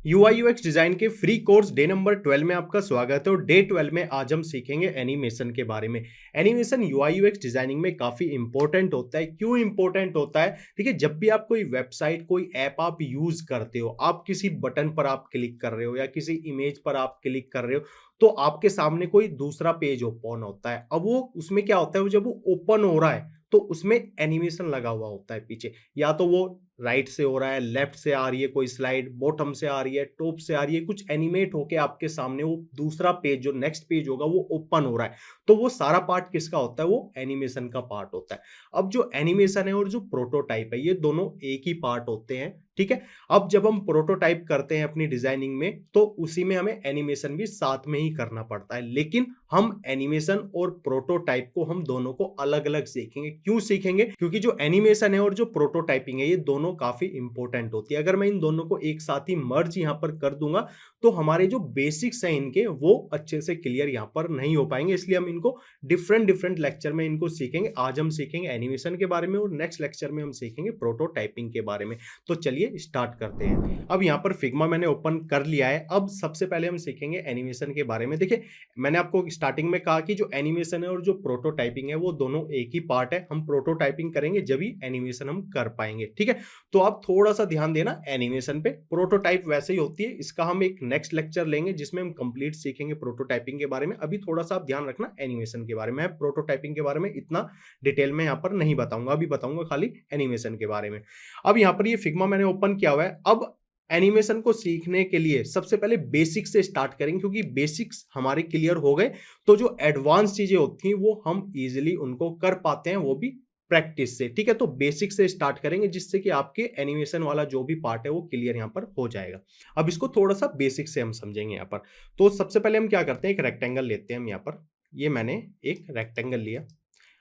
UI UX design के free course day number 12 में आपका स्वागत है और डे 12 में आज हम सीखेंगे एनिमेशन के बारे में। एनिमेशन यूआई यूएक्स डिजाइनिंग में काफी इंपॉर्टेंट होता है। क्यों इंपॉर्टेंट होता है? ठीक है, जब भी आप कोई वेबसाइट कोई ऐप आप यूज करते हो, आप किसी बटन पर आप क्लिक कर रहे हो या किसी इमेज पर आप क्लिक कर रहे हो, तो आपके सामने कोई दूसरा पेज ओपन होता है। अब वो उसमें क्या होता है, वो जब वो ओपन हो रहा है तो उसमें एनिमेशन लगा हुआ होता है पीछे। या तो वो राइट से हो रहा है, लेफ्ट से आ रही है कोई स्लाइड, बॉटम से आ रही है, टॉप से आ रही है, कुछ एनिमेट होके आपके सामने वो दूसरा पेज जो नेक्स्ट पेज होगा वो ओपन हो रहा है। तो वो सारा पार्ट किसका होता है? वो एनिमेशन का पार्ट होता है। अब जो एनिमेशन है और जो प्रोटोटाइप है, ये दोनों एक ही पार्ट होते हैं। ठीक है, अब जब हम प्रोटोटाइप करते हैं अपनी डिजाइनिंग में, तो उसी में हमें एनिमेशन भी साथ में ही करना पड़ता है। लेकिन हम एनिमेशन और प्रोटोटाइप को हम दोनों को अलग अलग सीखेंगे। क्यों सीखेंगे? क्योंकि जो एनिमेशन है और जो प्रोटोटाइपिंग है, ये दोनों काफी इंपॉर्टेंट होती है। अगर मैं इन दोनों को एक साथ ही मर्ज यहां पर कर दूंगा तो हमारे जो बेसिक्स हैं इनके, वो अच्छे से क्लियर यहां पर नहीं हो पाएंगे। इसलिए हम इनको डिफरेंट डिफरेंट लेक्चर में इनको सीखेंगे। आज हम सीखेंगे एनिमेशन के बारे में और नेक्स्ट लेक्चर में हम सीखेंगे प्रोटोटाइपिंग के बारे में। तो चलिए स्टार्ट करते हैं। अब यहाँ पर फिग्मा मैंने ओपन कर लिया है। अब सबसे पहले हम सीखेंगे एनिमेशन के बारे में। देखिए, मैंने आपको स्टार्टिंग में कहा कि जो एनिमेशन है और जो प्रोटोटाइपिंग है वो दोनों एक ही पार्ट है। हम प्रोटोटाइपिंग करेंगे जब ही एनिमेशन हम कर पाएंगे। ठीक है, तो आप थोड़ा सा ध्यान देना एनिमेशन पे। प्रोटोटाइप वैसे ही होती है, इसका हम एक नेक्स्ट लेक्चर लेंगे जिसमें हम कंप्लीट सीखेंगे प्रोटोटाइपिंग के बारे में। अभी थोड़ा सा आप ध्यान रखना एनिमेशन के बारे में। प्रोटोटाइपिंग के बारे में इतना डिटेल में यहाँ पर नहीं बताऊंगा, अभी बताऊंगा खाली एनिमेशन के बारे में। अब यहाँ पर ये फिग्मा मैंने ओपन किया हुआ है। अब एनिमेशन को सीखने के लिए सबसे पहले बेसिक से स्टार्ट करेंगे, क्योंकि बेसिक्स हमारे क्लियर हो गए तो जो एडवांस चीजें होती हैं वो हम इजीली उनको कर पाते हैं, वो भी प्रैक्टिस से। ठीक है, तो बेसिक से स्टार्ट करेंगे जिससे कि आपके एनिमेशन वाला जो भी पार्ट है वो क्लियर यहाँ पर हो जाएगा। अब इसको थोड़ा सा बेसिक से हम समझेंगे यहाँ पर। तो सबसे पहले हम क्या करते हैं, एक रेक्टेंगल लेते हैं हम यहाँ पर। ये मैंने एक रेक्टेंगल लिया।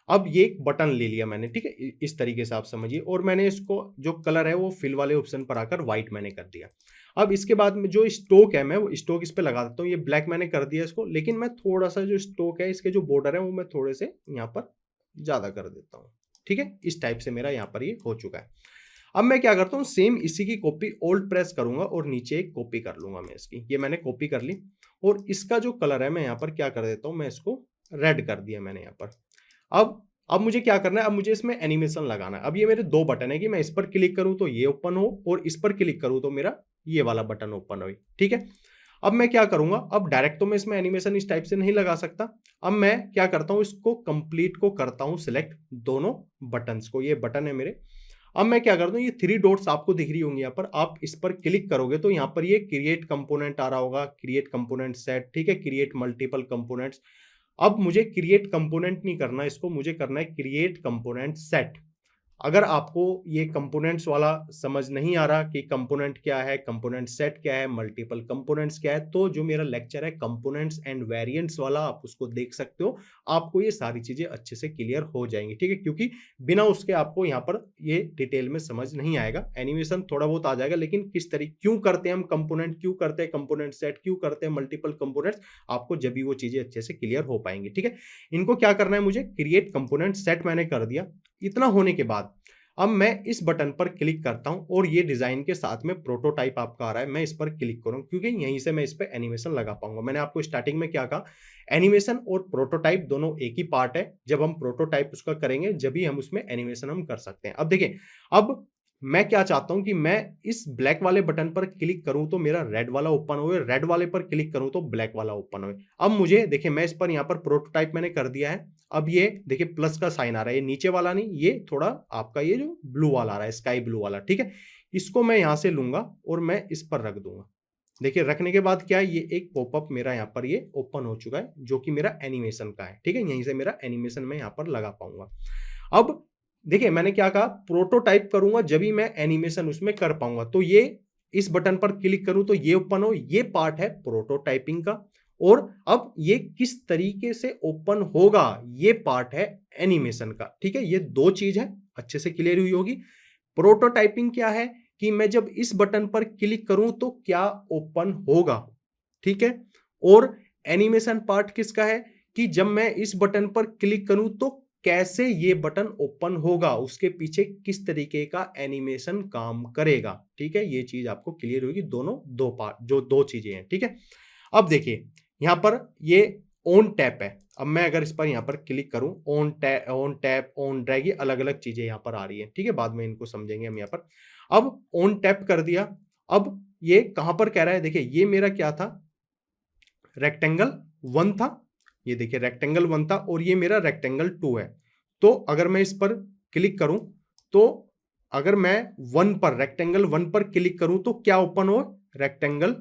अब ये एक बटन ले लिया मैंने। ठीक है, इस तरीके से आप समझिए। और मैंने इसको जो कलर है वो फिल वाले ऑप्शन पर आकर व्हाइट मैंने कर दिया। अब इसके बाद में जो स्टोक है, मैं वो स्टोक इस पे लगा देता हूँ। ये ब्लैक मैंने कर दिया इसको, लेकिन मैं थोड़ा सा जो स्टोक है इसके जो बॉर्डर है वो मैं थोड़े से यहाँ पर ज्यादा कर देता हूँ। ठीक है, इस टाइप से मेरा यहाँ पर ये हो चुका है। अब मैं क्या करता हूँ, सेम इसी की कॉपी ओल्ड प्रेस करूंगा और नीचे एक कॉपी कर लूंगा मैं इसकी। ये मैंने कॉपी कर ली और इसका जो कलर है मैं यहाँ पर क्या कर देता हूँ, मैं इसको रेड कर दिया मैंने यहाँ पर। अब मुझे क्या करना है, अब मुझे इसमें एनिमेशन लगाना है। अब ये मेरे दो बटन है कि मैं इस पर क्लिक करूं तो ये ओपन हो और इस पर क्लिक करूं तो मेरा ये वाला बटन ओपन हो। ठीक है, अब मैं क्या करूंगा, अब डायरेक्ट तो मैं इसमें एनिमेशन इस टाइप से नहीं लगा सकता। अब मैं क्या करता हूं, इसको कंप्लीट को करता हूं सिलेक्ट, दोनों बटन्स को। ये बटन है मेरे। अब मैं क्या करता हूँ, ये थ्री डॉट्स आपको दिख रही होंगी यहाँ पर, आप इस पर क्लिक करोगे तो यहाँ पर ये क्रिएट कंपोनेंट आ रहा होगा, क्रिएट कंपोनेंट सेट। ठीक है, क्रिएट मल्टीपल कंपोनेंट्स। अब मुझे क्रिएट कंपोनेंट नहीं करना, इसको मुझे करना है क्रिएट कंपोनेंट सेट। अगर आपको ये कंपोनेंट्स वाला समझ नहीं आ रहा कि कंपोनेंट क्या है, कंपोनेंट सेट क्या है, मल्टीपल कंपोनेंट्स क्या है, तो जो मेरा लेक्चर है कंपोनेंट्स एंड वेरिएंट्स वाला, आप उसको देख सकते हो। आपको ये सारी चीजें अच्छे से क्लियर हो जाएंगी। ठीक है, क्योंकि बिना उसके आपको यहाँ पर ये डिटेल में समझ नहीं आएगा। एनिमेशन थोड़ा बहुत आ जाएगा, लेकिन किस तरीके क्यों करते हैं हम कंपोनेंट, क्यों करते हैं कंपोनेंट सेट, क्यों करते हैं मल्टीपल कंपोनेंट्स, आपको जब भी वो चीजें अच्छे से क्लियर हो पाएंगी। ठीक है, इनको क्या करना है, मुझे क्रिएट कंपोनेंट सेट मैंने कर दिया। इतना होने के बाद अब मैं इस बटन पर क्लिक करता हूं और ये डिजाइन के साथ में प्रोटोटाइप आपका आ रहा है। मैं इस पर क्लिक करूं क्योंकि यहीं से मैं इस पर एनिमेशन लगा पाऊंगा। मैंने आपको स्टार्टिंग में क्या कहा, एनिमेशन और प्रोटोटाइप दोनों एक ही पार्ट है। जब हम प्रोटोटाइप उसका करेंगे जब भी हम उसमें एनिमेशन हम कर सकते हैं। अब देखिए, अब मैं क्या चाहता हूं कि मैं इस ब्लैक वाले बटन पर क्लिक करूं तो मेरा रेड वाला ओपन हो, रेड वाले पर क्लिक करूं तो ब्लैक वाला ओपन हो। अब मुझे देखिए, मैं इस पर यहाँ पर प्रोटोटाइप मैंने कर दिया है। अब ये देखिए प्लस का साइन आ रहा है, ये नीचे वाला नहीं, ये थोड़ा आपका ये जो ब्लू वाला आ रहा है, स्काई ब्लू वाला। ठीक है, इसको मैं यहां से लूंगा और मैं इस पर रख दूंगा। देखिए, रखने के बाद क्या है, ये एक पॉपअप मेरा यहाँ पर ये ओपन हो चुका है जो कि मेरा एनिमेशन का है। ठीक है, यहीं से मेरा एनिमेशन में यहाँ पर लगा पाऊंगा। अब देखिए, मैंने क्या कहा, प्रोटोटाइप करूंगा जब भी मैं एनिमेशन उसमें कर पाऊंगा। तो ये इस बटन पर क्लिक करूं तो ये ओपन हो, ये पार्ट है प्रोटोटाइपिंग का। और अब ये किस तरीके से ओपन होगा, ये पार्ट है एनिमेशन का। ठीक है, ये दो चीज है, अच्छे से क्लियर हुई होगी। प्रोटोटाइपिंग क्या है कि मैं जब इस बटन पर क्लिक करूं तो क्या ओपन होगा। ठीक है, और एनिमेशन पार्ट किसका है कि जब मैं इस बटन पर क्लिक करूं तो कैसे ये बटन ओपन होगा, उसके पीछे किस तरीके का एनिमेशन काम करेगा। ठीक है, ये चीज आपको क्लियर होगी, दोनों दो पार्ट जो दो चीजें हैं। ठीक है, अब देखिए यहां पर ये ऑन टैप है। अब मैं अगर इस पर यहां पर क्लिक करूं, ऑन टैप ऑन ड्रैग, ये अलग अलग चीजें यहां पर आ रही है। ठीक है, बाद में इनको समझेंगे हम यहां पर। अब ऑन टैप कर दिया, अब ये कहां पर कह रहा है, देखिए ये मेरा क्या था, रेक्टेंगल 1 था। ये देखिए रेक्टेंगल 1 था और ये मेरा रेक्टेंगल 2 है। तो अगर मैं इस पर क्लिक करूं, तो अगर मैं 1 पर रेक्टेंगल 1 पर क्लिक करूं तो क्या ओपन हो, रेक्टेंगल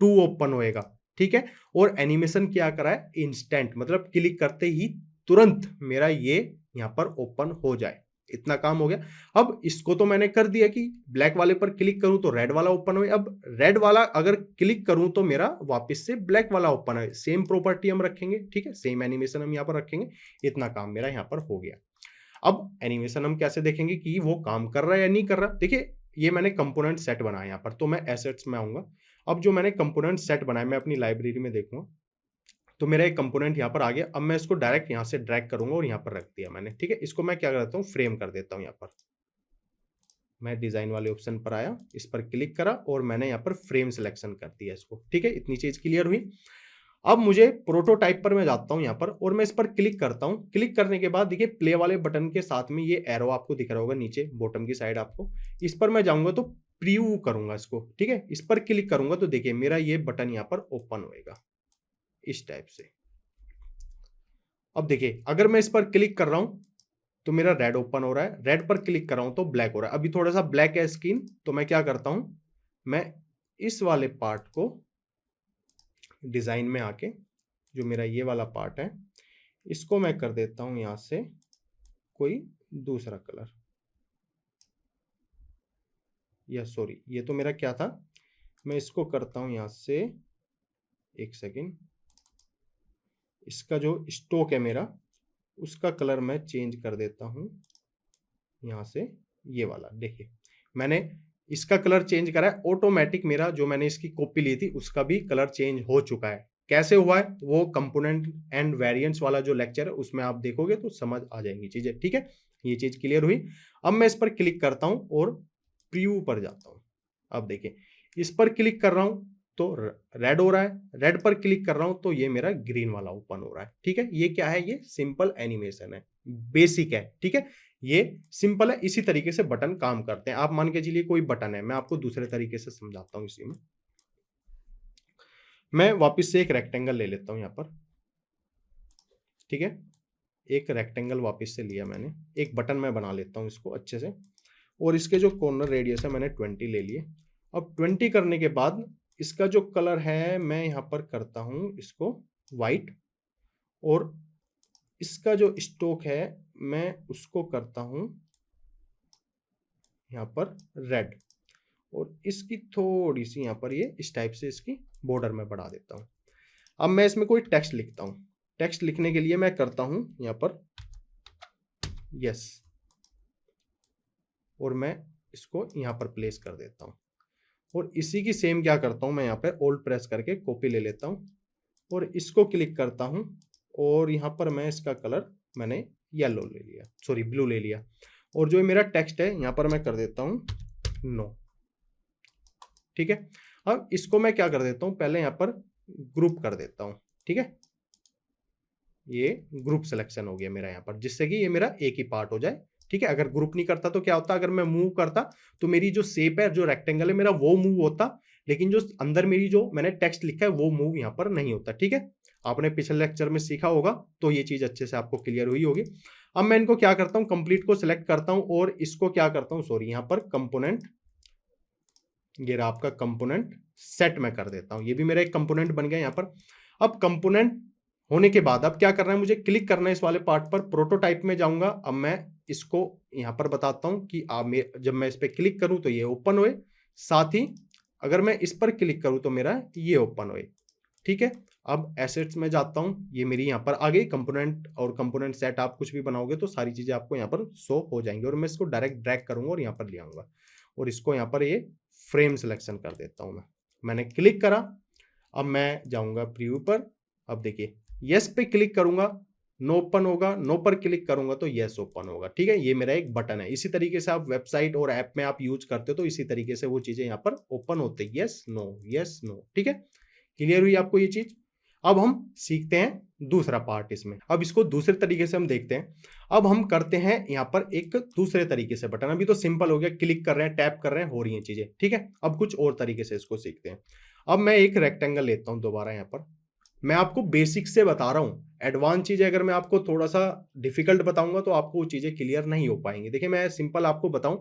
2 ओपन होएगा। ठीक है, और एनिमेशन क्या करा है, इंस्टेंट, मतलब क्लिक करते ही तुरंत मेरा ये यहां पर ओपन हो जाए। इतना काम हो गया। अब इसको तो मैंने कर दिया कि ब्लैक वाले पर क्लिक करूं तो रेड वाला ओपन हो। अब रेड वाला अगर क्लिक करूं तो मेरा वापस से ब्लैक वाला ओपन है। सेम प्रॉपर्टी हम रखेंगे। ठीक है, सेम एनिमेशन हम यहां पर रखेंगे। इतना काम मेरा यहां पर हो गया। अब एनिमेशन हम कैसे देखेंगे कि वो काम कर रहा है या नहीं कर रहा। देखिए ये मैंने कंपोनेंट सेट बनाया यहां पर, तो मैं एसेट्स में आऊंगा। अब जो मैंने कंपोनेंट सेट बनाया, मैं अपनी लाइब्रेरी में देखूंगा, तो मेरा एक कंपोनेंट यहाँ पर आ गया। अब मैं इसको डायरेक्ट यहाँ से ड्रैग करूंगा और यहाँ पर रख दिया मैंने। ठीक है, इसको मैं क्या करता हूँ, फ्रेम कर देता हूँ। यहाँ पर मैं डिजाइन वाले ऑप्शन पर आया, इस पर क्लिक करा और मैंने यहाँ पर फ्रेम सिलेक्शन कर दिया इसको। ठीक है, इतनी चीज क्लियर हुई। अब मुझे प्रोटोटाइप पर मैं जाता हूँ यहाँ पर और मैं इस पर क्लिक करता हूँ। क्लिक करने के बाद देखिए प्ले वाले बटन के साथ में ये एरो आपको दिख रहा होगा नीचे बॉटम की साइड आपको। इस पर मैं जाऊंगा तो प्रीव्यू करूंगा इसको। ठीक है, इस पर क्लिक करूंगा तो देखिए मेरा ये बटन यहाँ पर ओपन होएगा इस टाइप से। अब देखिए अगर मैं इस पर क्लिक कर रहा हूं तो मेरा रेड ओपन हो रहा है, रेड पर क्लिक कर रहा हूं तो ब्लैक हो रहा है। अभी थोड़ा सा ब्लैक है स्क्रीन, तो मैं क्या करता हूं, मैं इस वाले पार्ट को डिजाइन में आके, जो मेरा ये वाला पार्ट है, इसको मैं कर देता हूं यहां से कोई दूसरा कलर, या सॉरी ये तो मेरा क्या था, मैं इसको करता हूं यहां से, एक सेकेंड, इसका जो स्टोक है मेरा, उसका कलर मैं चेंज कर देता हूं यहां से, ये वाला। देखिए मैंने इसका कलर चेंज करा है, ऑटोमेटिक मेरा जो मैंने इसकी कॉपी ली थी उसका भी कलर चेंज हो चुका है। कैसे हुआ है वो कंपोनेंट एंड वेरिएंट्स वाला जो लेक्चर है उसमें आप देखोगे तो समझ आ जाएंगी चीजें। ठीक है, ये चीज क्लियर हुई। अब मैं इस पर क्लिक करता हूं और प्रीव्यू पर जाता हूं। अब देखिए इस पर क्लिक कर रहा हूं तो रेड हो रहा है, रेड पर क्लिक कर रहा हूं तो ये मेरा ग्रीन वाला ओपन हो रहा है। ठीक है, ये क्या है, ये सिंपल एनिमेशन है, बेसिक है। ठीक है, ये सिंपल है, इसी तरीके से बटन काम करते हैं। आप मान के चलिए कोई बटन है, मैं आपको दूसरे तरीके से समझाता हूं। इसी में मैं वापस से एक रेक्टेंगल ले लेता हूं यहां पर। ठीक है, एक रेक्टेंगल वापस से लिया मैंने, एक बटन मैं बना लेता हूं इसको अच्छे से, और इसके जो कॉर्नर रेडियस है मैंने 20 ले लिए। अब 20 करने के बाद इसका जो कलर है मैं यहां पर करता हूं इसको वाइट, और इसका जो स्टोक है मैं उसको करता हूं यहाँ पर रेड, और इसकी थोड़ी सी यहाँ पर ये इस टाइप से इसकी बॉर्डर में बढ़ा देता हूँ। अब मैं इसमें कोई टेक्स्ट लिखता हूँ। टेक्स्ट लिखने के लिए मैं करता हूँ यहाँ पर यस, और मैं इसको यहाँ पर प्लेस कर देता हूँ, और इसी की सेम क्या करता हूँ, मैं यहाँ पे ओल्ड प्रेस करके कॉपी ले लेता हूँ और इसको क्लिक करता हूँ, और यहाँ पर मैं इसका कलर मैंने येलो ले लिया, सॉरी ब्लू ले लिया, और जो मेरा टेक्स्ट है यहाँ पर मैं कर देता हूँ नो। ठीक है, अब इसको मैं क्या कर देता हूँ, पहले यहाँ पर ग्रुप कर देता हूँ। ठीक है, ये ग्रुप सिलेक्शन हो गया मेरा यहाँ पर, जिससे कि ये मेरा एक ही पार्ट हो जाए। ठीक है, अगर ग्रुप नहीं करता तो क्या होता, अगर मैं मूव करता तो मेरी जो शेप है, जो रेक्टेंगल है मेरा, वो मूव होता, लेकिन जो अंदर मेरी जो मैंने टेक्स्ट लिखा है वो मूव यहाँ पर नहीं होता। ठीक है, आपने पिछले लेक्चर में सीखा होगा, तो ये चीज अच्छे से आपको क्लियर हुई होगी। अब मैं इनको क्या करता हूँ, कंप्लीट को सिलेक्ट करता हूँ और इसको क्या करता हूँ, सॉरी यहाँ पर कंपोनेंट, ये रहा आपका कंपोनेंट सेट में कर देता हूं। ये भी मेरा एक कंपोनेंट बन गया यहाँ पर। अब कंपोनेंट होने के बाद अब क्या करना है, मुझे क्लिक करना है इस वाले पार्ट पर, प्रोटोटाइप में जाऊंगा। अब मैं इसको यहाँ पर बताता हूं कि जब मैं इस पर क्लिक करूं तो ये ओपन होए, साथ ही अगर मैं इस पर क्लिक करूं तो मेरा ये ओपन होए। ठीक है, अब एसेट्स में जाता हूं, ये मेरी यहाँ पर आ गई कंपोनेंट, और कंपोनेंट सेट आप कुछ भी बनाओगे तो सारी चीजें आपको यहाँ पर शो हो जाएंगी, और मैं इसको डायरेक्ट ड्रैग करूंगा और यहाँ पर ले आऊंगा, और इसको यहाँ पर ये फ्रेम सिलेक्शन कर देता हूं मैंने क्लिक करा। अब मैं जाऊंगा प्रीव्यू पर, अब देखिए यस पे क्लिक करूंगा, नो ओपन होगा, नो पर क्लिक करूंगा तो यस ओपन होगा। ठीक है, ये मेरा एक बटन है। इसी तरीके से आप वेबसाइट और ऐप में आप यूज करते हो तो इसी तरीके से वो चीजें यहाँ पर ओपन होते हैं, यस नो यस नो। ठीक है, क्लियर हुई आपको ये चीज। अब हम सीखते हैं दूसरा पार्ट इसमें। अब इसको दूसरे तरीके से हम देखते हैं। अब हम करते हैं यहाँ पर एक दूसरे तरीके से बटन। अभी तो सिंपल हो गया, क्लिक कर रहे हैं, टैप कर रहे हैं, हो रही हैं चीजें। ठीक है, अब कुछ और तरीके से इसको सीखते हैं। अब मैं एक रेक्टेंगल लेता हूं दोबारा यहाँ पर। मैं आपको बेसिक से बता रहा हूँ, एडवांस चीजें अगर मैं आपको थोड़ा सा डिफिकल्ट बताऊंगा तो आपको वो चीजें क्लियर नहीं हो पाएंगी। देखिए मैं सिंपल आपको बताऊं,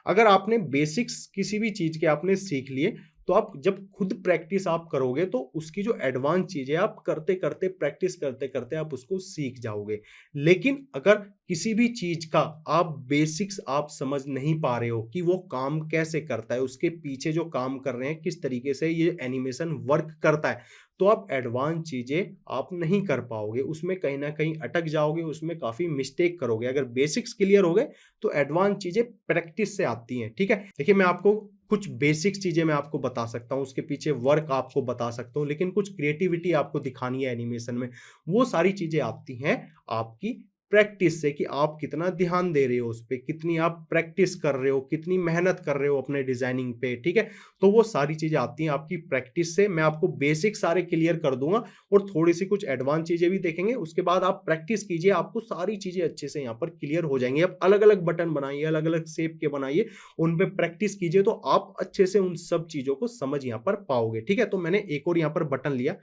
अगर आपने बेसिक्स किसी भी चीज के आपने सीख लिए तो आप जब खुद प्रैक्टिस आप करोगे तो उसकी जो एडवांस चीज है आप करते करते प्रैक्टिस करते करते आप उसको सीख जाओगे। लेकिन अगर किसी भी चीज का आप बेसिक्स आप समझ नहीं पा रहे हो कि वो काम कैसे करता है, उसके पीछे जो काम कर रहे हैं किस तरीके से ये एनिमेशन वर्क करता है, तो आप एडवांस चीजें आप नहीं कर पाओगे, उसमें कहीं ना कहीं अटक जाओगे, उसमें काफी मिस्टेक करोगे। अगर बेसिक्स क्लियर हो गए तो एडवांस चीजें प्रैक्टिस से आती हैं। ठीक है, देखिए मैं आपको कुछ बेसिक्स चीजें मैं आपको बता सकता हूं, उसके पीछे वर्क आपको बता सकता हूं, लेकिन कुछ क्रिएटिविटी आपको दिखानी है एनिमेशन में, वो सारी चीजें आती हैं आपकी प्रैक्टिस से, कि आप कितना ध्यान दे रहे हो उस पे, कितनी आप प्रैक्टिस कर रहे हो, कितनी मेहनत कर रहे हो अपने डिजाइनिंग पे। ठीक है, तो वो सारी चीजें आती हैं आपकी प्रैक्टिस से। मैं आपको बेसिक सारे क्लियर कर दूंगा और थोड़ी सी कुछ एडवांस चीजें भी देखेंगे। उसके बाद आप प्रैक्टिस कीजिए, आपको सारी चीजें अच्छे से यहाँ पर क्लियर हो जाएंगी। आप अलग अलग बटन बनाइए, अलग अलग शेप के बनाइए, उन पे प्रैक्टिस कीजिए तो आप अच्छे से उन सब चीजों को समझ यहाँ पर पाओगे। ठीक है, तो मैंने एक और यहाँ पर बटन लिया,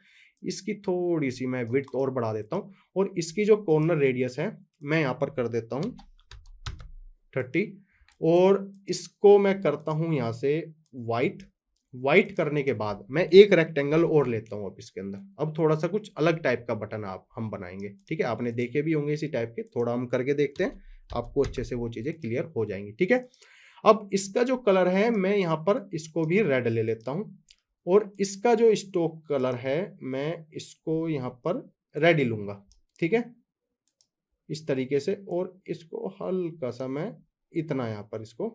इसकी थोड़ी सी मैं विड्थ और बढ़ा देता हूं और इसकी जो कॉर्नर रेडियस है मैं यहाँ पर कर देता हूं 30, और इसको मैं करता हूं यहां से वाइट। वाइट करने के बाद मैं एक रेक्टेंगल और लेता हूं अब इसके अंदर। अब थोड़ा सा कुछ अलग टाइप का बटन आप हम बनाएंगे। ठीक है, आपने देखे भी होंगे इसी टाइप के, थोड़ा हम करके देखते हैं, आपको अच्छे से वो चीजें क्लियर हो जाएंगी। ठीक है, अब इसका जो कलर है मैं यहाँ पर इसको भी रेड ले लेता हूं और इसका जो स्टोक कलर है मैं इसको यहाँ पर रेड ही लूंगा। ठीक है, इस तरीके से, और इसको हल्का सा मैं इतना यहाँ पर इसको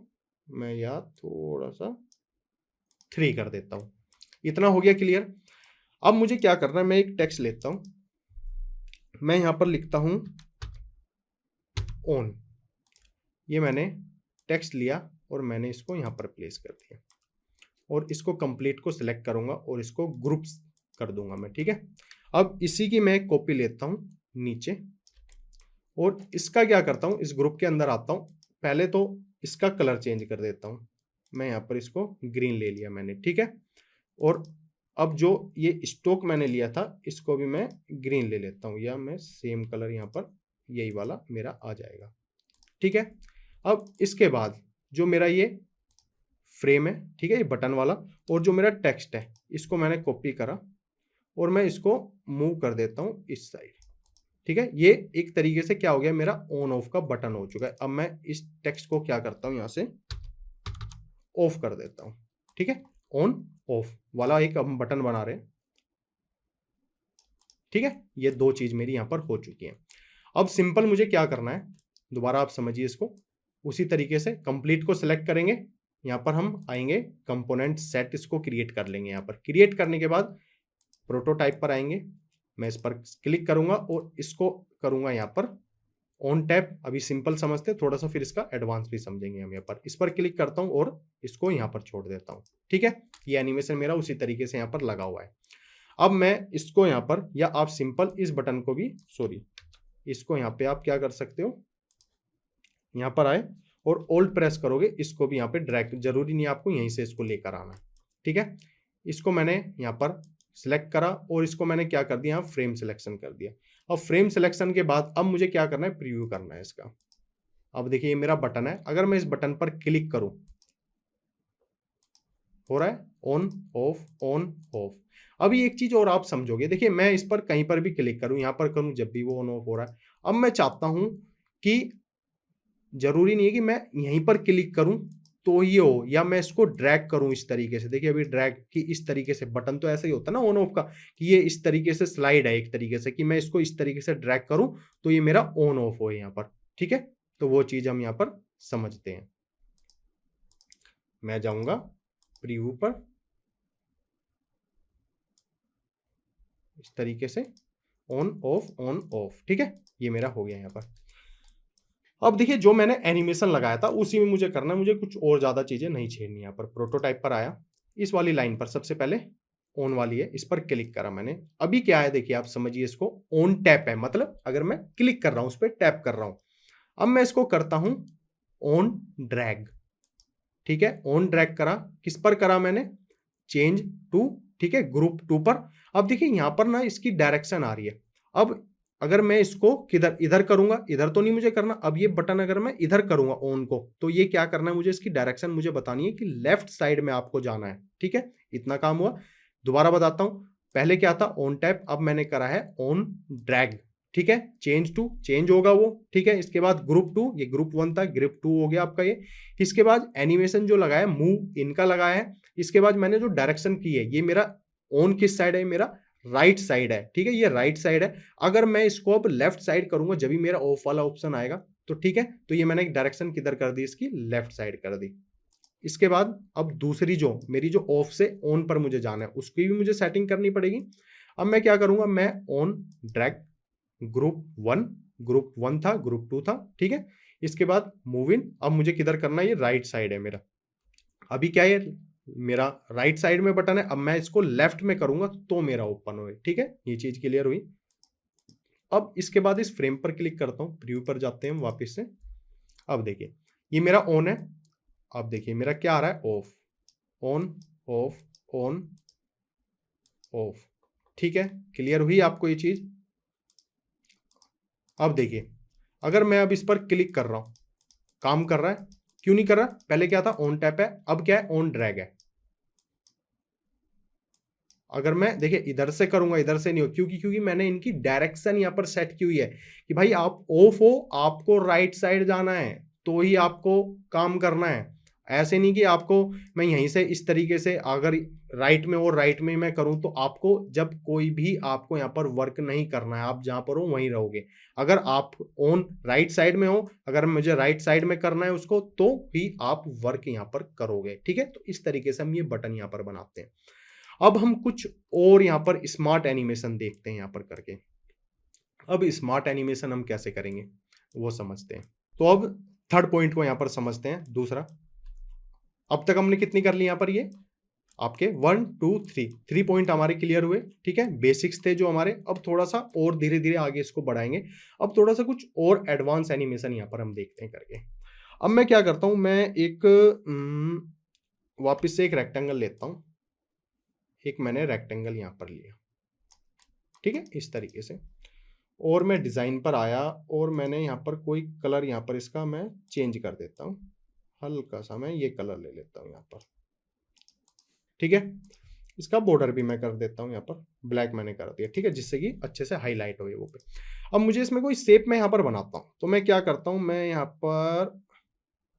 मैं यहाँ थोड़ा सा 3 कर देता हूँ। इतना हो गया क्लियर। अब मुझे क्या करना है, मैं एक टेक्स्ट लेता हूँ, मैं यहाँ पर लिखता हूँ ऑन। ये मैंने टेक्स्ट लिया और मैंने इसको यहाँ पर प्लेस कर दिया और इसको कंप्लीट को सिलेक्ट करूंगा और इसको ग्रुप्स कर दूंगा मैं। ठीक है, अब इसी की मैं कॉपी लेता हूँ नीचे और इसका क्या करता हूँ, इस ग्रुप के अंदर आता हूँ, पहले तो इसका कलर चेंज कर देता हूँ। मैं यहाँ पर इसको ग्रीन ले लिया मैंने। ठीक है, और अब जो ये स्टोक मैंने लिया था इसको भी मैं ग्रीन ले लेता हूँ, या मैं सेम कलर यहाँ पर यही वाला मेरा आ जाएगा। ठीक है, अब इसके बाद जो मेरा ये फ्रेम है, ठीक है, ये बटन वाला, और जो मेरा टेक्स्ट है इसको मैंने कॉपी करा और मैं इसको मूव कर देता हूँ इस साइड। ठीक है, ये एक तरीके से क्या हो गया, मेरा ऑन ऑफ का बटन हो चुका है। अब मैं इस टेक्स्ट को क्या करता हूँ, यहां से ऑफ कर देता हूं। ठीक है, ऑन ऑफ वाला एक हम बटन बना रहे हैं। ठीक है, ये दो चीज मेरी यहां पर हो चुकी है। अब सिंपल मुझे क्या करना है, दोबारा आप समझिए इसको। उसी तरीके से कंप्लीट को सिलेक्ट करेंगे, यहां पर हम आएंगे कंपोनेंट सेट, इसको क्रिएट कर लेंगे। यहां पर क्रिएट करने के बाद प्रोटोटाइप पर आएंगे, मैं इस पर क्लिक करूंगा और इसको करूंगा यहाँ पर ऑन टैप। अभी सिंपल समझते हैं, थोड़ा सा फिर इसका एडवांस भी समझेंगे हम। यहाँ पर इस पर क्लिक करता हूँ और इसको यहाँ पर छोड़ देता हूँ। ठीक है, ये एनिमेशन मेरा उसी तरीके से यहाँ पर लगा हुआ है। अब मैं इसको यहाँ पर, या आप सिंपल इस बटन को भी, सॉरी, इसको यहाँ पे आप क्या कर सकते हो, यहाँ पर आए और ओल्ड प्रेस करोगे, इसको भी यहाँ पे ड्रैग, जरूरी नहीं आपको यहीं से इसको लेकर आना। ठीक है, इसको मैंने यहाँ पर सिलेक्ट करा और इसको मैंने क्या कर दिया, फ्रेम सिलेक्शन कर दिया। अब फ्रेम सिलेक्शन के बाद अब मुझे क्या करना है, प्रीव्यू करना है इसका। अब देखिए ये मेरा बटन है, अगर मैं इस बटन पर क्लिक करूं, हो रहा है ऑन ऑफ। अभी एक चीज और आप समझोगे, देखिए मैं इस पर कहीं पर भी क्लिक करूं, यहां पर करूं, जब भी वो ऑन ऑफ हो रहा है। अब मैं चाहता हूं कि जरूरी नहीं है कि मैं यहीं पर क्लिक करूं तो ये हो, या मैं इसको ड्रैग करूं इस तरीके से। देखिए अभी ड्रैग की इस तरीके से, बटन तो ऐसा ही होता है ना ऑन ऑफ का, कि ये इस तरीके से स्लाइड है एक तरीके से, कि मैं इसको इस तरीके से ड्रैग करूं तो ये मेरा ऑन ऑफ हो यहाँ पर। ठीक है, तो वो चीज हम यहाँ पर समझते हैं। मैं जाऊंगा प्रीव्यू पर इस तरीके से, ऑन ऑफ, ठीक है, ये मेरा हो गया यहाँ पर। अब देखिए जो मैंने एनिमेशन लगाया था उसी में मुझे करना है, मुझे कुछ और ज्यादा चीजें नहीं छेड़नी। यहाँ पर प्रोटोटाइप पर आया, इस वाली लाइन पर सबसे पहले ऑन वाली है, इस पर क्लिक करा मैंने। अभी क्या है देखिए, आप समझिए, इसको ऑन टैप है, मतलब अगर मैं क्लिक कर रहा हूं, उस पर टैप कर रहा हूं। अब मैं इसको करता हूं ऑन ड्रैग, ठीक है, ऑन ड्रैग करा, किस पर करा मैंने, चेंज टू, ठीक है, ग्रुप 2 पर। अब देखिए यहां पर ना इसकी डायरेक्शन आ रही है। अब अगर मैं इसको किधर, इधर करूंगा, इधर तो नहीं मुझे करना। अब ये बटन अगर मैं इधर करूंगा ऑन को, तो ये क्या करना है, मुझे इसकी डायरेक्शन मुझे बतानी है कि लेफ्ट साइड में आपको जाना है, ठीक है, इतना काम हुआ। दोबारा बताता हूं, पहले क्या था ऑन टैप, अब मैंने करा है ऑन ड्रैग, ठीक है, चेंज टू, चेंज होगा वो, ठीक है। इसके बाद ग्रुप 2, ये ग्रुप 1 था, ग्रुप 2 हो गया आपका ये। इसके बाद एनिमेशन जो लगाया, मूव इनका लगाया है। इसके बाद मैंने जो डायरेक्शन की है, ये मेरा ऑन किस साइड है, मेरा राइट साइड है, ठीक है, ये राइट साइड है। अगर मैं इसको अब लेफ्ट साइड करूंगा, जब भी मेरा ऑफ वाला ऑप्शन आएगा, तो ठीक है, तो ये मैंने एक डायरेक्शन किधर कर दी, इसकी लेफ्ट साइड कर दी। इसके बाद अब दूसरी जो मेरी जो ऑफ से ऑन पर मुझे जाना है, उसकी भी मुझे सेटिंग करनी पड़ेगी। अब मैं क्या करूंगा, मैं ऑन ड्रैग ग्रुप वन था, ग्रुप 2 था, ठीक है। इसके बाद मूव इन, अब मुझे किधर करना है, ये राइट साइड है मेरा। अभी क्या है, मेरा राइट साइड में बटन है, अब मैं इसको लेफ्ट में करूंगा तो मेरा ओपन हो, ठीक है, ये चीज क्लियर हुई। अब इसके बाद इस फ्रेम पर क्लिक करता हूं, प्रीव्यू पर जाते हैं हम वापस से। अब देखिए ये मेरा ऑन है, अब देखिए मेरा क्या आ रहा है, of, on off, on off, ठीक है, क्लियर हुई आपको ये चीज। अब देखिए अगर मैं अब इस पर क्लिक कर रहा हूं, काम कर रहा है, क्यों नहीं कर रहा, पहले क्या था ऑन टैप है, अब क्या है ऑन ड्रैग है। अगर मैं देखिए इधर से करूंगा, इधर से नहीं हो, क्योंकि मैंने इनकी डायरेक्शन यहां पर सेट की हुई है कि भाई आप ऑफ हो, आपको राइट साइड जाना है, तो ही आपको काम करना है। ऐसे नहीं कि आपको मैं यहीं से इस तरीके से अगर राइट में और राइट में मैं करूं, तो आपको जब कोई भी आपको यहाँ पर वर्क नहीं करना है, आप जहां पर हो वहीं रहोगे। अगर आप ऑन राइट साइड में हो, अगर मुझे राइट साइड में करना है उसको, तो ही आप वर्क यहाँ पर करोगे, ठीक है। तो इस तरीके से हम ये बटन यहाँ पर बनाते हैं। अब हम कुछ और यहाँ पर स्मार्ट एनिमेशन देखते हैं यहाँ पर करके। अब स्मार्ट एनिमेशन हम कैसे करेंगे वो समझते हैं। तो अब थर्ड पॉइंट को यहाँ पर समझते हैं, दूसरा। अब तक हमने कितनी कर ली यहाँ पर, ये आपके 1 2 3 पॉइंट हमारे क्लियर हुए, ठीक है, बेसिक्स थे जो हमारे। अब थोड़ा सा और धीरे धीरे आगे इसको बढ़ाएंगे। अब थोड़ा सा कुछ और एडवांस एनिमेशन यहाँ पर हम देखते हैं करके। अब मैं क्या करता हूँ, मैं एक वापस से एक रेक्टेंगल लेता हूँ, एक मैंने रेक्टेंगल यहाँ पर लिया, ठीक है, इस तरीके से। और मैं डिज़ाइन पर आया और मैंने यहाँ पर कोई कलर यहाँ पर इसका मैं चेंज कर देता हूँ, हल्का सा मैं ये कलर ले लेता हूँ यहाँ पर, ठीक है। इसका बॉर्डर भी मैं कर देता हूँ यहाँ पर ब्लैक मैंने कर दिया, ठीक है, जिससे कि अच्छे से हाईलाइट हो वो पे। अब मुझे इसमें कोई शेप मैं यहाँ पर बनाता हूँ, तो मैं क्या करता हूँ, मैं यहाँ पर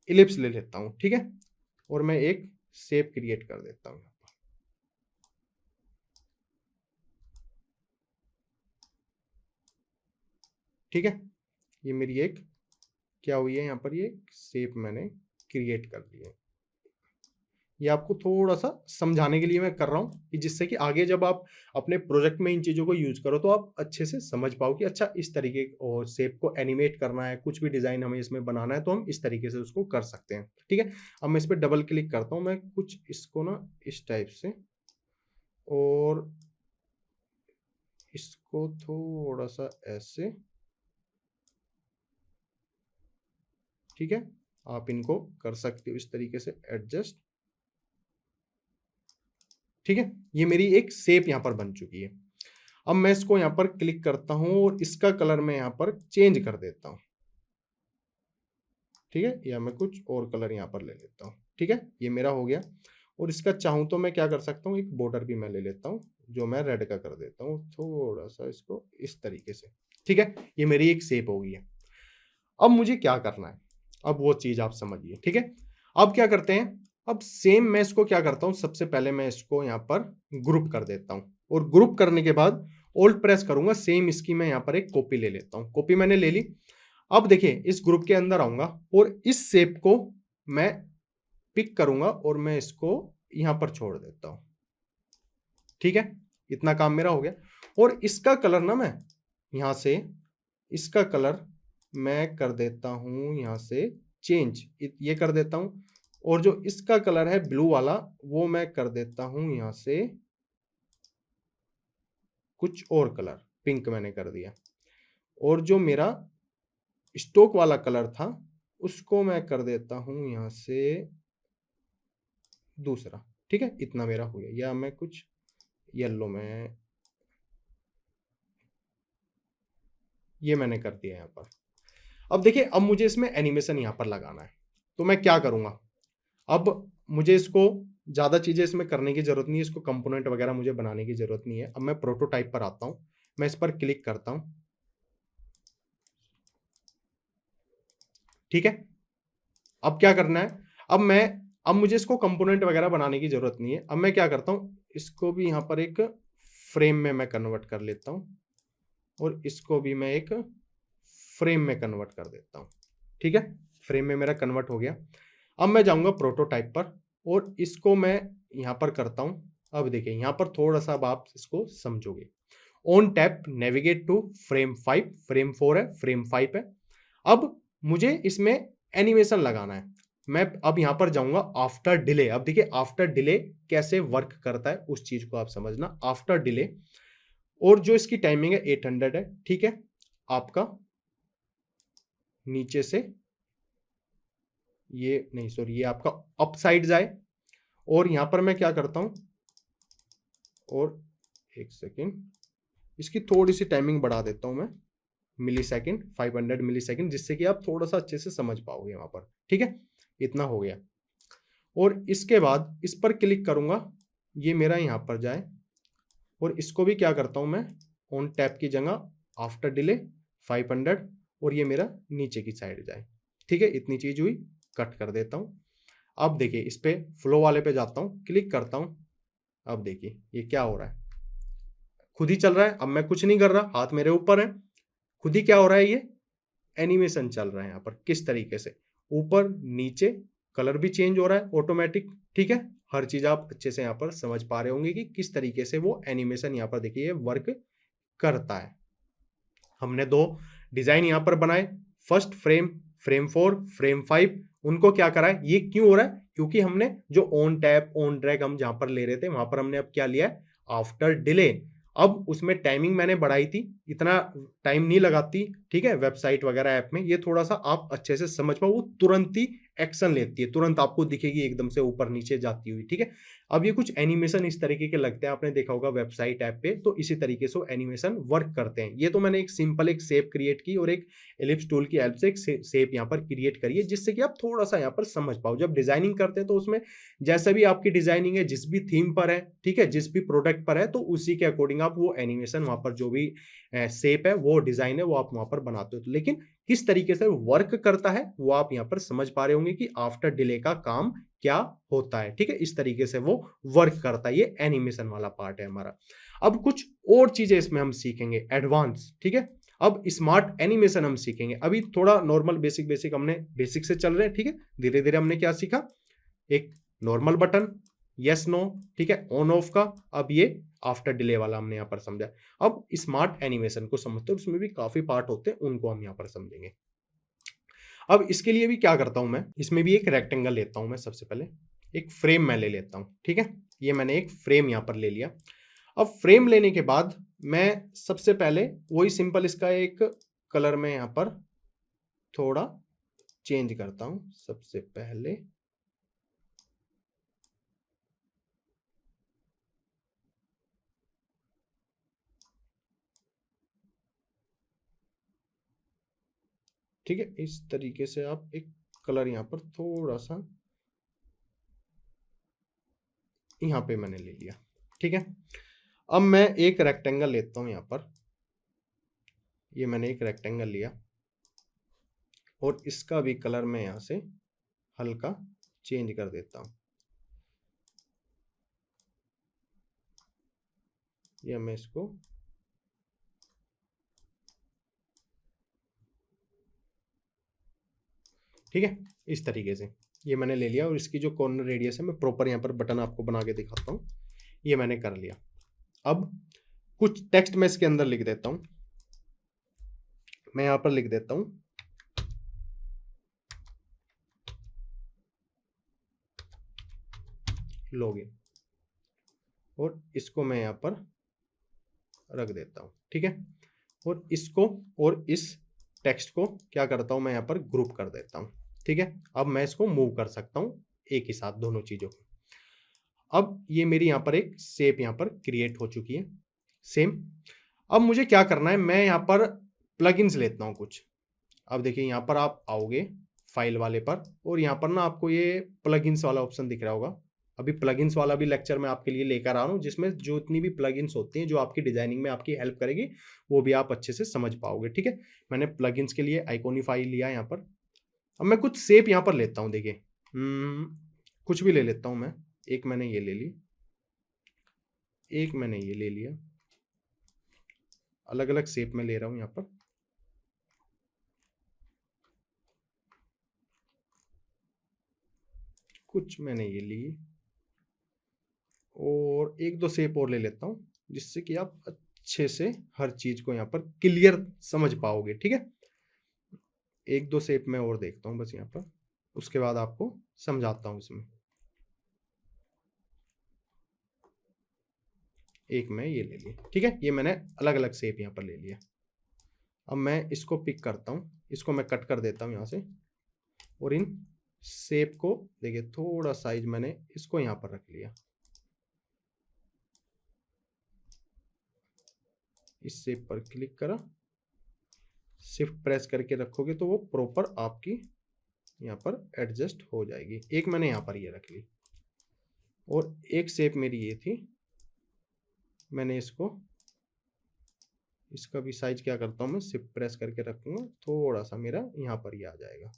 इलिप्स ले लेता हूँ, ठीक है, और मैं एक शेप क्रिएट कर देता हूँ। ठीक है, ये मेरी एक क्या हुई है यहाँ पर, ये शेप मैंने क्रिएट कर दी है। ये आपको थोड़ा सा समझाने के लिए मैं कर रहा हूँ कि जिससे कि आगे जब आप अपने प्रोजेक्ट में इन चीज़ों को यूज करो, तो आप अच्छे से समझ पाओ कि अच्छा इस तरीके और शेप को एनिमेट करना है, कुछ भी डिज़ाइन हमें इसमें बनाना है, तो हम इस तरीके से उसको कर सकते हैं, ठीक है। अब मैं इस पर डबल क्लिक करता हूँ, मैं कुछ इसको ना इस टाइप से, और इसको थोड़ा सा ऐसे, ठीक है, आप इनको कर सकते हो इस तरीके से एडजस्ट, ठीक है। ये मेरी एक शेप यहाँ पर बन चुकी है। अब मैं इसको यहाँ पर क्लिक करता हूँ और इसका कलर मैं यहाँ पर चेंज कर देता हूँ, ठीक है, या मैं कुछ और कलर यहाँ पर ले लेता हूँ, ठीक है, ये मेरा हो गया। और इसका चाहूँ तो मैं क्या कर सकता हूँ, एक बॉर्डर भी मैं ले लेता हूँ, जो मैं रेड का कर देता हूँ थोड़ा सा इसको इस तरीके से, ठीक है। ये मेरी एक शेप हो गई है। अब मुझे क्या करना है, अब वो चीज आप समझिए, ठीक है। अब क्या करते हैं, अब सेम मैं इसको क्या करता हूं, सबसे पहले मैं इसको यहां पर ग्रुप कर देता हूं, और ग्रुप करने के बाद ओल्ट प्रेस करूंगा, सेम इसकी मैं यहां पर एक कॉपी ले लेता हूं। कॉपी मैंने ले ली। अब देखिए इस ग्रुप के अंदर आऊंगा और इस शेप को मैं पिक करूंगा और मैं इसको यहां पर छोड़ देता हूं, ठीक है, इतना काम मेरा हो गया। और इसका कलर ना मैं यहाँ से इसका कलर मैं कर देता हूँ यहाँ से चेंज, ये कर देता हूँ। और जो इसका कलर है ब्लू वाला वो मैं कर देता हूँ यहाँ से कुछ और कलर, पिंक मैंने कर दिया। और जो मेरा स्टोक वाला कलर था उसको मैं कर देता हूँ यहाँ से दूसरा। ठीक है, इतना मेरा हो गया। या मैं कुछ येलो में, ये मैंने कर दिया यहाँ पर। अब देखिए, अब मुझे इसमें एनिमेशन यहाँ पर लगाना है, तो मैं क्या करूँगा। अब मुझे इसको ज़्यादा चीज़ें इसमें करने की ज़रूरत नहीं है, इसको कंपोनेंट वगैरह मुझे बनाने की ज़रूरत नहीं है। अब मैं प्रोटोटाइप पर आता हूँ, मैं इस पर क्लिक करता हूँ। ठीक है, अब क्या करना है, अब मुझे इसको कंपोनेंट वगैरह बनाने की ज़रूरत नहीं है। अब मैं क्या करता हूँ, इसको भी यहाँ पर एक फ्रेम में मैं कन्वर्ट कर लेता हूँ और इसको भी मैं एक फ्रेम में कन्वर्ट कर देता हूँ। ठीक है, फ्रेम में मेरा कन्वर्ट हो गया। अब मैं जाऊँगा प्रोटोटाइप पर और इसको मैं यहाँ पर करता हूँ। अब देखिए, यहाँ पर थोड़ा-सा अब आप इसको समझोगे। On tap navigate to frame 5, frame 4 है, फ्रेम 5 है। अब मुझे इसमें एनिमेशन लगाना है। मैं अब यहाँ पर जाऊँगा आफ्टर डिले। अब देखिए, आफ्टर डिले कैसे वर्क करता है उस चीज़ को आप समझना। आफ्टर डिले, और जो इसकी टाइमिंग है 800 है। ठीक है, आपका नीचे से ये नहीं, सॉरी, ये आपका अप साइड जाए। और यहां पर मैं क्या करता हूं, और एक सेकेंड, इसकी थोड़ी सी टाइमिंग बढ़ा देता हूं मैं, मिली सेकेंड, 500 मिली सेकेंड, जिससे कि आप थोड़ा सा अच्छे से समझ पाओगे वहां पर। ठीक है, इतना हो गया। और इसके बाद इस पर क्लिक करूंगा, ये मेरा यहां पर जाए। और इसको भी क्या करता हूं मैं, ऑन टैप की जगह आफ्टर डिले 500, और ये मेरा नीचे की साइड जाए। ठीक है, इतनी चीज हुई, कट कर देता हूं। अब देखिए, इस पे फ्लो वाले पे जाता हूं, क्लिक करता हूं। अब देखिए ये क्या हो रहा है, खुद ही चल रहा है। अब मैं कुछ नहीं कर रहा, हाथ मेरे ऊपर है, खुद ही क्या हो रहा है, ये एनिमेशन चल रहा है यहाँ पर। किस तरीके से ऊपर नीचे कलर भी चेंज हो रहा है ऑटोमेटिक। ठीक है, हर चीज आप अच्छे से यहाँ पर समझ पा रहे होंगे कि किस तरीके से वो एनिमेशन यहाँ पर देखिए वर्क करता है। हमने दो डिजाइन यहाँ पर बनाए, फर्स्ट फ्रेम, फ्रेम 4, फ्रेम 5। उनको क्या करा है, ये क्यों हो रहा है, क्योंकि हमने जो ऑन टैप ऑन ड्रैग हम जहां पर ले रहे थे वहां पर हमने अब क्या लिया है, आफ्टर डिले। अब उसमें टाइमिंग मैंने बढ़ाई थी, इतना टाइम नहीं लगाती। ठीक है, वेबसाइट वगैरह ऐप में ये थोड़ा सा आप अच्छे से समझ पाओ, वो तुरंत ही एक्शन लेती है, तुरंत आपको दिखेगी एकदम से ऊपर नीचे जाती हुई। ठीक है, अब ये कुछ एनिमेशन इस तरीके के लगते हैं, आपने देखा होगा वेबसाइट ऐप पे, तो इसी तरीके से एनिमेशन वर्क करते हैं। ये तो मैंने एक सिंपल एक शेप क्रिएट की और एक एलिप्स टूल की हेल्प से एक शेप यहाँ पर क्रिएट करी है, जिससे कि आप थोड़ा सा यहाँ पर समझ पाओ। जब डिजाइनिंग करते हैं तो उसमें जैसा भी आपकी डिजाइनिंग है, जिस भी थीम पर है, ठीक है, जिस भी प्रोडक्ट पर है, तो उसी के अकॉर्डिंग आप वो एनिमेशन वहां पर जो भी शेप है, वो डिजाइन है, वो आप वहां पर बनाते हो। लेकिन किस तरीके से वर्क करता है वो आप यहाँ पर समझ पा रहे होंगे कि आफ्टर डिले का काम क्या होता है। ठीक है, इस तरीके से वो वर्क करता है। ये एनिमेशन वाला पार्ट है हमारा। अब कुछ और चीजें इसमें हम सीखेंगे एडवांस। ठीक है, अब स्मार्ट एनिमेशन हम सीखेंगे। अभी थोड़ा नॉर्मल बेसिक बेसिक हमने बेसिक से चल रहे हैं। ठीक है, धीरे धीरे हमने क्या सीखा, एक नॉर्मल बटन, यस नो, ठीक है, ऑन ऑफ का। अब ये आफ्टर डिले वाला हमने यहाँ पर समझा। अब स्मार्ट एनिमेशन को समझते हैं, उसमें भी काफी पार्ट होते हैं, उनको हम यहाँ पर समझेंगे। अब इसके लिए भी क्या करता हूं मैं, इसमें भी एक रेक्टेंगल लेता हूं मैं। सबसे पहले एक फ्रेम मैं ले लेता हूं। ठीक है, ये मैंने एक फ्रेम यहां पर ले लिया। अब फ्रेम लेने के बाद मैं सबसे पहले वही सिंपल इसका एक कलर में यहां पर थोड़ा चेंज करता हूं। सबसे पहले ठीक है, इस तरीके से आप एक कलर यहां पर थोड़ा सा यहां पे मैंने ले लिया। ठीक है, अब मैं एक रेक्टेंगल लेता हूं यहां पर। ये मैंने एक रेक्टेंगल लिया और इसका भी कलर मैं यहां से हल्का चेंज कर देता हूं। या मैं इसको ठीक है, इस तरीके से ये मैंने ले लिया। और इसकी जो कॉर्नर रेडियस है, मैं प्रॉपर यहाँ पर बटन आपको बना के दिखाता हूँ। ये मैंने कर लिया। अब कुछ टेक्स्ट मैं इसके अंदर लिख देता हूँ। मैं यहाँ पर लिख देता हूँ लॉगिन, और इसको मैं यहाँ पर रख देता हूँ, ठीक है। और इसको और इस टेक्स्ट को क्या करता हूँ मैं यहाँ पर ग्रुप कर देता हूँ, ठीक है। अब मैं इसको मूव कर सकता हूँ एक ही साथ दोनों चीज़ों को। अब ये मेरी यहाँ पर एक शेप यहाँ पर क्रिएट हो चुकी है सेम। अब मुझे क्या करना है, मैं यहाँ पर प्लगइन्स लेता हूँ कुछ। अब देखिए यहाँ पर आप आओगे फाइल वाले पर, और यहाँ पर ना आपको ये प्लगइन्स वाला ऑप्शन दिख रहा होगा। अभी प्लगइन्स वाला भी लेक्चर मैं आपके लिए लेकर आ रहा हूँ, जिसमें जो इतनी भी प्लगइन्स होती हैं जो आपकी डिजाइनिंग में आपकी हेल्प करेगी, वो भी आप अच्छे से समझ पाओगे, ठीक है। मैंने प्लगइन्स के लिए आइकॉनिफाई लिया यहाँ पर। अब मैं कुछ शेप यहाँ पर लेता हूँ, देखिए कुछ भी ले लेता हूँ मैं। एक मैंने ये ले ली, एक मैंने ये ले लिया, अलग अलग शेप में ले रहा हूँ यहाँ पर। कुछ मैंने ये ली, और एक दो शेप और ले लेता हूँ, जिससे कि आप अच्छे से हर चीज को यहाँ पर क्लियर समझ पाओगे, ठीक है। एक दो शेप में और देखता हूँ बस यहाँ पर, उसके बाद आपको समझाता हूँ इसमें। एक मैं ये ले ली, ठीक है। ये मैंने अलग अलग शेप यहाँ पर ले लिया। अब मैं इसको पिक करता हूँ, इसको मैं कट कर देता हूँ यहाँ से, और इन शेप को देखिए थोड़ा साइज मैंने इसको यहाँ पर रख लिया। इस शेप पर क्लिक करा, शिफ्ट प्रेस करके रखोगे तो वो प्रॉपर आपकी यहाँ पर एडजस्ट हो जाएगी। एक मैंने यहाँ पर ये रख ली, और एक शेप मेरी ये थी, मैंने इसको, इसका भी साइज क्या करता हूँ मैं, शिफ्ट प्रेस करके रखूंगा, थोड़ा सा मेरा यहाँ पर ये आ जाएगा।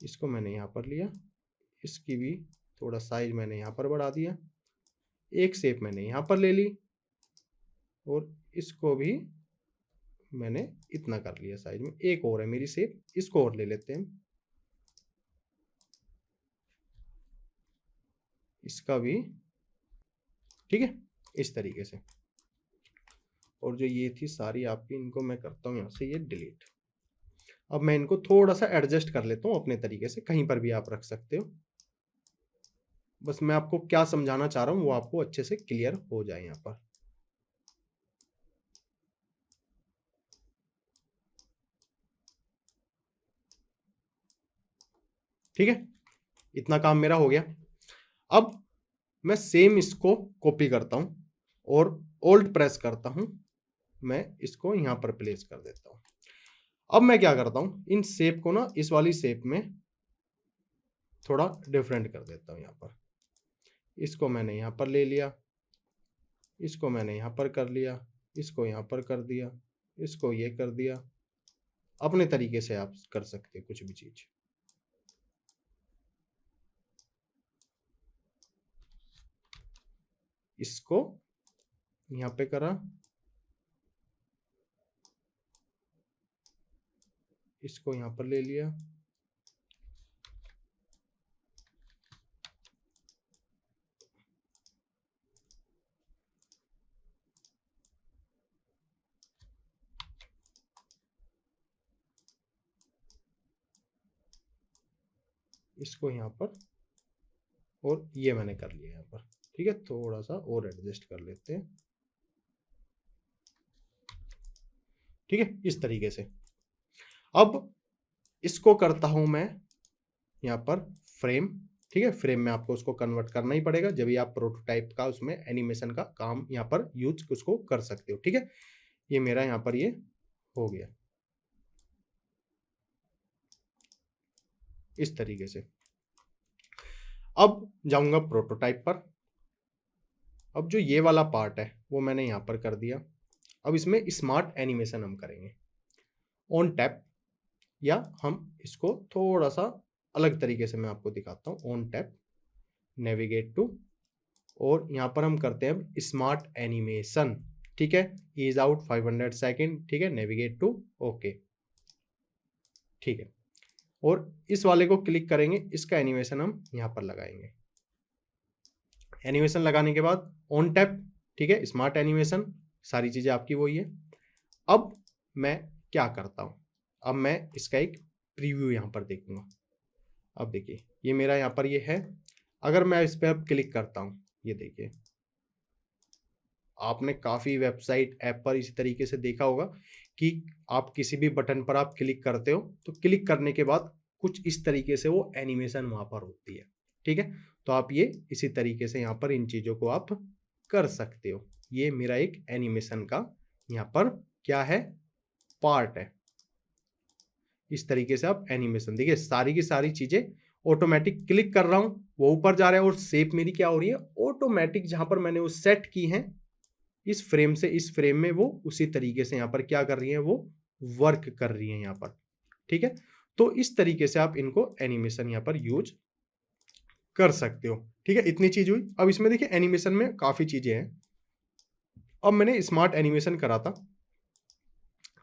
इसको मैंने यहाँ पर लिया, इसकी भी थोड़ा साइज मैंने यहाँ पर बढ़ा दिया। एक शेप मैंने यहाँ पर ले ली, और इसको भी मैंने इतना कर लिया साइज में। एक और है मेरी शेप, इसको और ले लेते हैं, इसका भी, ठीक है, इस तरीके से। और जो ये थी सारी आपकी, इनको मैं करता हूँ यहाँ से ये डिलीट। अब मैं इनको थोड़ा सा एडजस्ट कर लेता हूँ अपने तरीके से, कहीं पर भी आप रख सकते हो। बस मैं आपको क्या समझाना चाह रहा हूँ वो आपको अच्छे से क्लियर हो जाए यहाँ पर। ठीक है, इतना काम मेरा हो गया। अब मैं सेम इसको कॉपी करता हूं और ओल्ड प्रेस करता हूं, मैं इसको यहां पर प्लेस कर देता हूं। अब मैं क्या करता हूं, इन शेप को ना इस वाली शेप में थोड़ा डिफरेंट कर देता हूं। यहां पर इसको मैंने यहां पर ले लिया, इसको मैंने यहां पर कर लिया, इसको यहां पर कर दिया, इसको ये कर दिया। अपने तरीके से आप कर सकते हैं कुछ भी चीज। इसको यहां पे करा, इसको यहां पर ले लिया, इसको यहां पर, और ये मैंने कर लिया यहाँ पर। ठीक है, थोड़ा सा और एडजस्ट कर लेते हैं। ठीक है, इस तरीके से। अब इसको करता हूं मैं यहाँ पर फ्रेम। ठीक है, फ्रेम में आपको उसको कन्वर्ट करना ही पड़ेगा, जब भी आप प्रोटोटाइप का उसमें एनिमेशन का काम यहाँ पर यूज उसको कर सकते हो। ठीक है, ये मेरा यहाँ पर ये हो गया इस तरीके से। अब जाऊंगा प्रोटोटाइप पर। अब जो ये वाला पार्ट है वो मैंने यहाँ पर कर दिया। अब इसमें स्मार्ट एनिमेशन हम करेंगे ऑन टैप, या हम इसको थोड़ा सा अलग तरीके से मैं आपको दिखाता हूँ। ऑन टैप, नेविगेट टू, और यहाँ पर हम करते हैं स्मार्ट एनिमेशन। ठीक है, ईज आउट 500 सेकेंड। ठीक है, नेविगेट टू, ओके। ठीक है, और इस वाले को क्लिक करेंगे, इसका एनिमेशन हम यहाँ पर लगाएंगे। एनिमेशन लगाने के बाद ऑन टैप, ठीक है, स्मार्ट एनिमेशन, सारी चीज़ें आपकी वही है। अब मैं क्या करता हूँ, अब मैं इसका एक प्रीव्यू यहाँ पर देखूंगा। अब देखिए ये मेरा यहाँ पर ये है, अगर मैं इस पर अब क्लिक करता हूँ, ये देखिए आपने काफ़ी वेबसाइट ऐप पर इसी तरीके से देखा होगा कि आप किसी भी बटन पर आप क्लिक करते हो तो क्लिक करने के बाद कुछ इस तरीके से वो एनिमेशन वहाँ पर होती है। ठीक है, तो आप ये इसी तरीके से यहाँ पर इन चीज़ों को आप कर सकते हो। ये मेरा एक एनिमेशन का यहाँ पर क्या है, पार्ट है। इस तरीके से आप एनिमेशन देखिए, सारी की सारी चीज़ें ऑटोमेटिक क्लिक कर रहा हूँ वो ऊपर जा रहा है और शेप मेरी क्या हो रही है, ऑटोमेटिक जहाँ पर मैंने वो सेट की है इस फ्रेम से इस फ्रेम में वो उसी तरीके से यहाँ पर क्या कर रही है, वो वर्क कर रही है यहाँ पर। ठीक है, तो इस तरीके से आप इनको एनिमेशन यहाँ पर यूज कर सकते हो। ठीक है, इतनी चीज हुई। अब इसमें देखिए एनिमेशन में काफी चीजें हैं। अब मैंने स्मार्ट एनिमेशन करा था,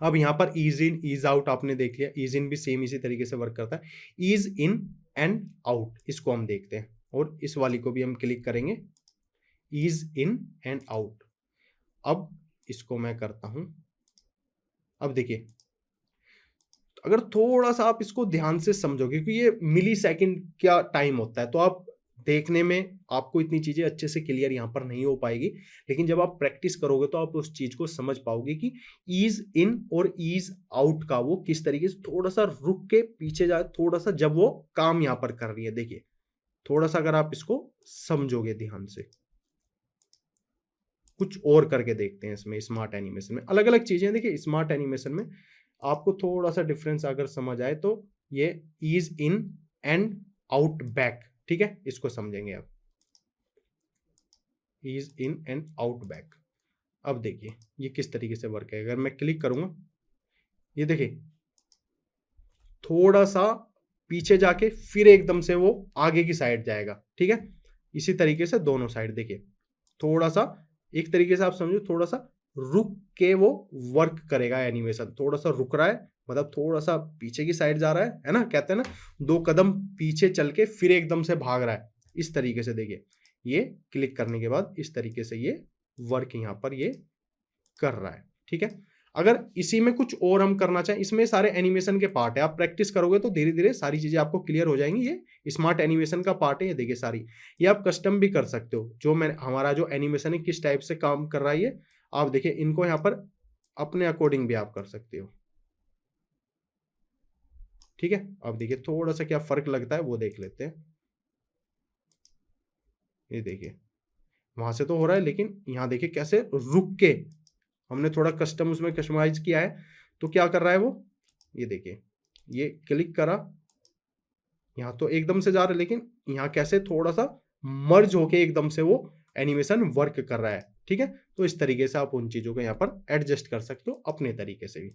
अब यहाँ पर ईज इन ईज आउट आपने देख लिया। ईज इन भी सेम इसी तरीके से वर्क करता है। ईज इन एंड आउट इसको हम देखते हैं और इस वाली को भी हम क्लिक करेंगे, ईज इन एंड आउट। अब इसको मैं करता हूं। अब देखिए अगर थोड़ा सा आप इसको ध्यान से समझोगे क्योंकि ये मिली सेकेंड क्या टाइम होता है, तो आप देखने में आपको इतनी चीजें अच्छे से क्लियर यहाँ पर नहीं हो पाएगी, लेकिन जब आप प्रैक्टिस करोगे तो आप उस चीज को समझ पाओगे कि ईज इन और ईज आउट का वो किस तरीके से थोड़ा सा रुक के पीछे जाए, थोड़ा सा जब वो काम यहाँ पर कर रही है। देखिए थोड़ा सा अगर आप इसको समझोगे ध्यान से, कुछ और करके देखते हैं इसमें। स्मार्ट एनिमेशन में अलग अलग चीजें देखिए, स्मार्ट एनिमेशन में आपको थोड़ा सा डिफरेंस अगर समझ आए तो ये ease in and out back, ठीक है, इसको समझेंगे आप, ease in and out back. अब देखिए ये किस तरीके से वर्क है। अगर मैं क्लिक करूंगा, ये देखिए थोड़ा सा पीछे जाके फिर एकदम से वो आगे की साइड जाएगा। ठीक है, इसी तरीके से दोनों साइड देखिए, थोड़ा सा एक तरीके से आप समझो थोड़ा सा रुक के वो वर्क करेगा एनिमेशन। थोड़ा सा रुक रहा है मतलब थोड़ा सा पीछे की साइड जा रहा है ना, कहते हैं ना 2 कदम पीछे चल के फिर एकदम से भाग रहा है। इस तरीके से देखिए ये क्लिक करने के बाद इस तरीके से ये वर्क यहाँ पर ये कर रहा है। ठीक है, अगर इसी में कुछ और हम करना चाहें, इसमें सारे एनिमेशन के पार्ट है, आप प्रैक्टिस करोगे तो धीरे धीरे सारी चीजें आपको क्लियर हो जाएंगी। ये स्मार्ट एनिमेशन का पार्ट है, ये देखिए सारी, ये आप कस्टम भी कर सकते हो। जो मैं हमारा जो एनिमेशन है किस टाइप से काम कर रहा है ये आप देखिए, इनको यहाँ पर अपने अकॉर्डिंग भी आप कर सकते हो। ठीक है, अब देखिए थोड़ा सा क्या फर्क लगता है वो देख लेते हैं। ये देखिए वहां से तो हो रहा है, लेकिन यहाँ देखिए कैसे रुक के हमने थोड़ा कस्टम उसमें कस्टमाइज किया है, तो क्या कर रहा है वो, ये देखिए ये क्लिक करा, यहाँ तो एकदम से जा रहा है, लेकिन यहाँ कैसे थोड़ा सा मर्ज होके एकदम से वो एनिमेशन वर्क कर रहा है। ठीक है, तो इस तरीके से आप उन चीजों को यहाँ पर एडजस्ट कर सकते हो अपने तरीके से भी,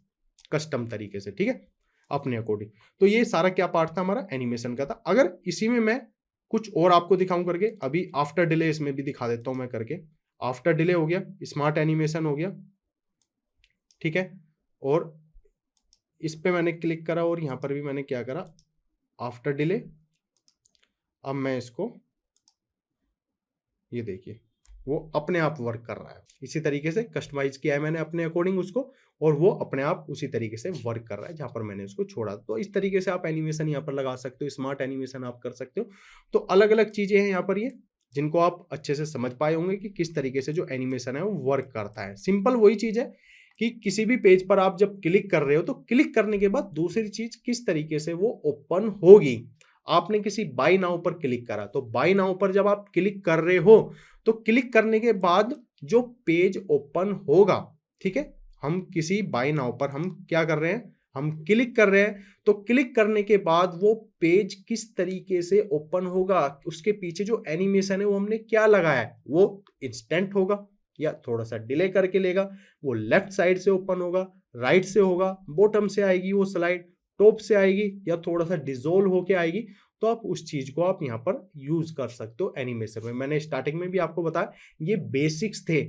कस्टम तरीके से। ठीक है, अपने अकॉर्डिंग। तो ये सारा क्या पार्ट था हमारा एनिमेशन का था। अगर इसी में मैं कुछ और आपको दिखाऊं करके, अभी आफ्टर डिले इसमें भी दिखा देता हूं मैं करके। आफ्टर डिले हो गया, स्मार्ट एनिमेशन हो गया। ठीक है, और इस पे मैंने क्लिक करा और यहां पर भी मैंने क्या करा, आफ्टर डिले। अब मैं इसको, ये देखिए वो अपने आप वर्क कर रहा है। इसी तरीके से कस्टमाइज किया है मैंने अपने अकॉर्डिंग उसको, और वो अपने आप उसी तरीके से वर्क कर रहा है जहां पर मैंने उसको छोड़ा। तो इस तरीके से आप एनिमेशन यहाँ पर लगा सकते हो, स्मार्ट एनिमेशन आप कर सकते हो। तो अलग अलग चीजें हैं यहाँ पर ये, जिनको आप अच्छे से समझ पाए होंगे कि किस तरीके से जो एनिमेशन है वो वर्क करता है। सिंपल वही चीज है कि किसी भी पेज पर आप जब क्लिक कर रहे हो तो क्लिक करने के बाद दूसरी चीज किस तरीके से वो ओपन होगी। आपने किसी बाय नाउ पर क्लिक करा, तो बाय नाउ पर जब आप क्लिक कर रहे हो तो क्लिक करने के बाद जो पेज ओपन होगा, ठीक है, हम किसी बाय नाउ पर हम क्या कर रहे हैं, हम क्लिक कर रहे हैं, तो क्लिक करने के बाद वो पेज किस तरीके से ओपन होगा, उसके पीछे जो एनिमेशन है वो हमने क्या लगाया है, वो इंस्टेंट होगा या थोड़ा सा डिले करके लेगा। वो लेफ्ट साइड से ओपन होगा, राइट से होगा, बॉटम से आएगी वो स्लाइड, टॉप से आएगी, या थोड़ा सा डिजोल्व होके आएगी। तो आप उस चीज को आप यहाँ पर यूज कर सकते हो एनिमेशन में। मैंने स्टार्टिंग में भी आपको बताया ये बेसिक्स थे,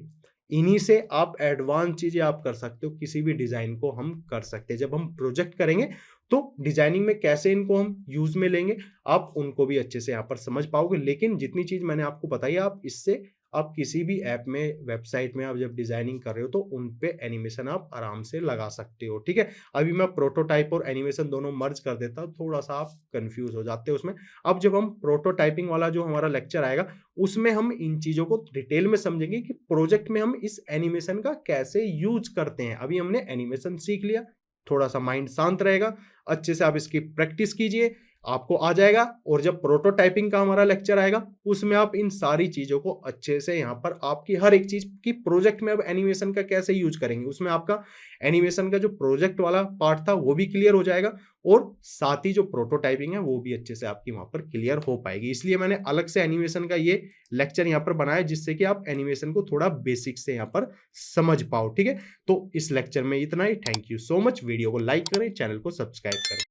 इन्हीं से आप एडवांस चीजें आप कर सकते हो। किसी भी डिजाइन को हम कर सकते हैं। जब हम प्रोजेक्ट करेंगे तो डिजाइनिंग में कैसे इनको हम यूज में लेंगे, आप उनको भी अच्छे से यहाँ पर समझ पाओगे। लेकिन जितनी चीज मैंने आपको बताई आप इससे आप किसी भी ऐप में, वेबसाइट में आप जब डिजाइनिंग कर रहे हो तो उन पे एनिमेशन आप आराम से लगा सकते हो, ठीक है। अभी मैं प्रोटोटाइप और एनिमेशन दोनों मर्ज कर देता हूँ, थोड़ा सा आप कंफ्यूज हो जाते हो उसमें। अब जब हम प्रोटोटाइपिंग वाला जो हमारा लेक्चर आएगा, उसमें हम इन चीजों को डिटेल में समझेंगे कि प्रोजेक्ट में हम इस एनिमेशन का कैसे यूज करते हैं। अभी हमने एनिमेशन सीख लिया, थोड़ा सा माइंड शांत रहेगा, अच्छे से आप इसकी प्रैक्टिस कीजिए, आपको आ जाएगा। और जब प्रोटोटाइपिंग का हमारा लेक्चर आएगा, उसमें आप इन सारी चीजों को अच्छे से, यहाँ पर आपकी हर एक चीज की प्रोजेक्ट में अब एनिमेशन का कैसे यूज करेंगे, उसमें आपका एनिमेशन का जो प्रोजेक्ट वाला पार्ट था वो भी क्लियर हो जाएगा, और साथ ही जो प्रोटोटाइपिंग है वो भी अच्छे से आपकी वहां पर क्लियर हो पाएगी। इसलिए मैंने अलग से एनिमेशन का ये लेक्चर यहाँ पर बनाया, जिससे कि आप एनिमेशन को थोड़ा बेसिक से यहाँ पर समझ पाओ, ठीक है। तो इस लेक्चर में इतना ही। Thank you so much. Video को लाइक करें, चैनल को सब्सक्राइब करें।